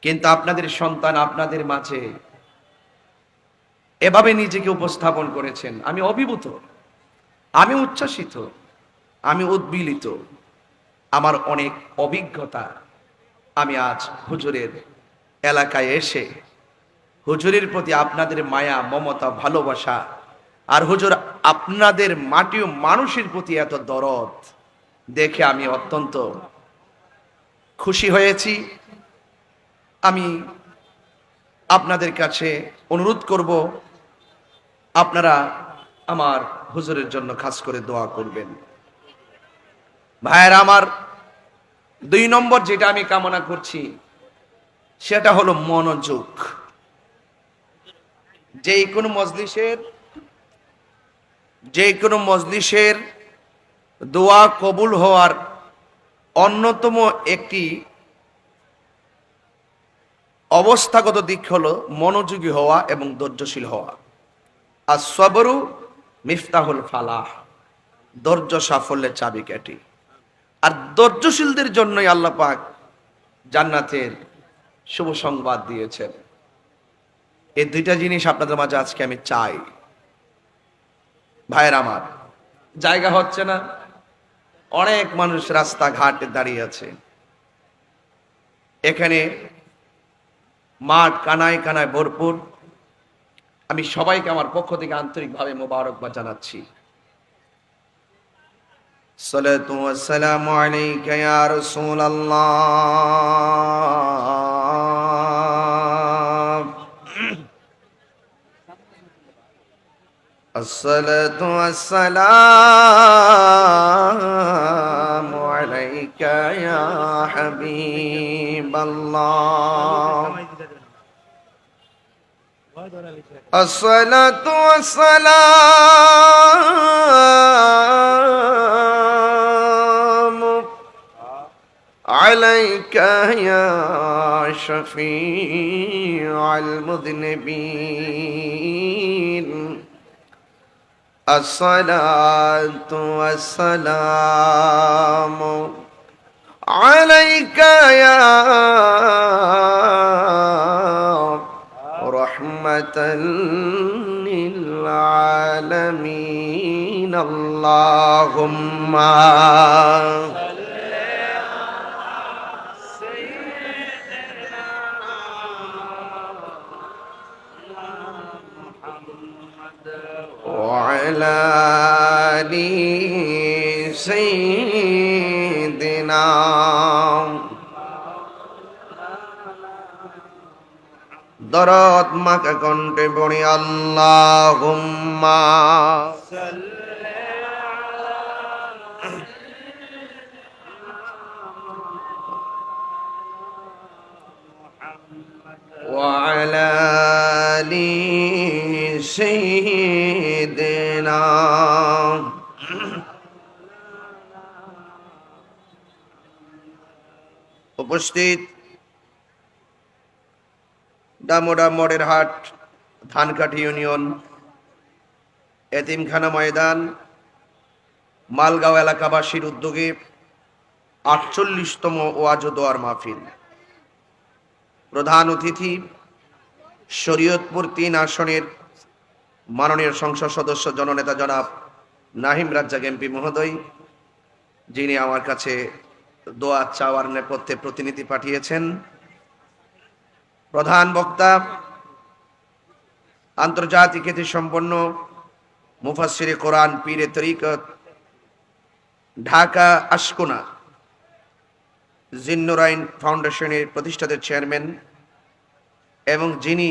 কিন্তু আপনাদের সন্তান আপনাদের মাঝে এভাবে নিজেকে উপস্থাপন করেছেন, আমি অভিভূত, আমি উচ্ছ্বসিত, আমি উদ্বেলিত। আমার অনেক অভিজ্ঞতা। আমি আজ হুজুরের এলাকায় এসে হুজুরের প্রতি আপনাদের মায়া, মমতা, ভালোবাসা, আর হুজুর আপনাদের মাটি ও মানুষের প্রতি এত দরদ দেখে আমি অত্যন্ত খুশি হয়েছি। আমি আপনাদের কাছে অনুরোধ করব, আপনারা আমার হুজুরের জন্য খাস করে দোয়া করবেন। ভাইয়েরা আমার, 2 নম্বর যেটা আমি কামনা করছি সেটা হলো মনোযোগ। যে কোনো মজলিসের দোয়া কবুল হওয়ার অন্যতম একটি অবস্থাগত দিক হলো মনোযোগী হওয়া এবং ধৈর্যশীল হওয়া। as-sabru মিফতাহুল ফালাহ, ধৈর্য সাফল্যের চাবিকাঠি। আর ধৈর্যশীলদের জন্যই আল্লাহ পাক জান্নাতের শুভ সংবাদ দিয়েছেন। এই 2টা জিনিস আপনাদের মাঝে আজকে আমি চাই। ভাইয়ের আমার, জায়গা হচ্ছে না, অনেক মানুষ রাস্তাঘাটে দাঁড়িয়ে আছে। এখানে মাঠ কানায় কানায় ভরপুর। আমি সবাইকে আমার পক্ষ থেকে আন্তরিকভাবে মোবারকবাদ জানাচ্ছি। সালাতু ওয়াসসালামু আলাইকা ইয়া রাসূলুল্লাহ। الصلاة والسلام عليك يا حبيب الله. الصلاة والسلام عليك يا شفيع المذنبين. الصلاة والسلام عليك يا رحمة للعالمين. اللهم وعلى آل سيدنا দরদ মাকা কণ্ঠে পড়ি আল্লাহুম্মা وعلى آل سيدنا. উপস্থিত ডামোডা মোড়ের হাট, ধানকাঠি ইউনিয়ন, এতিমখানা ময়দান, মালগাঁও এলাকাবাসীর উদ্যোগে 48তম ওয়াজ ও দোয়ার মাহফিল। প্রধান অতিথি শরীয়তপুর 3 আসনের মাননীয় সংসদ সদস্য জননেতা জনাব নাহিম রাজ্জাক এমপি মহোদয়, যিনি আমার কাছে দোয়া চাওয়ার নেপথ্যে প্রতিনিধি পাঠিয়েছেন। প্রধান বক্তা আন্তর্জাতিক খ্যাতি সম্পন্ন মুফাসসিরে কোরআন, পীরে তরিকত, ঢাকা আশকোনা জিন্নুরাইন ফাউন্ডেশনের প্রতিষ্ঠাতা চেয়ারম্যান এবং যিনি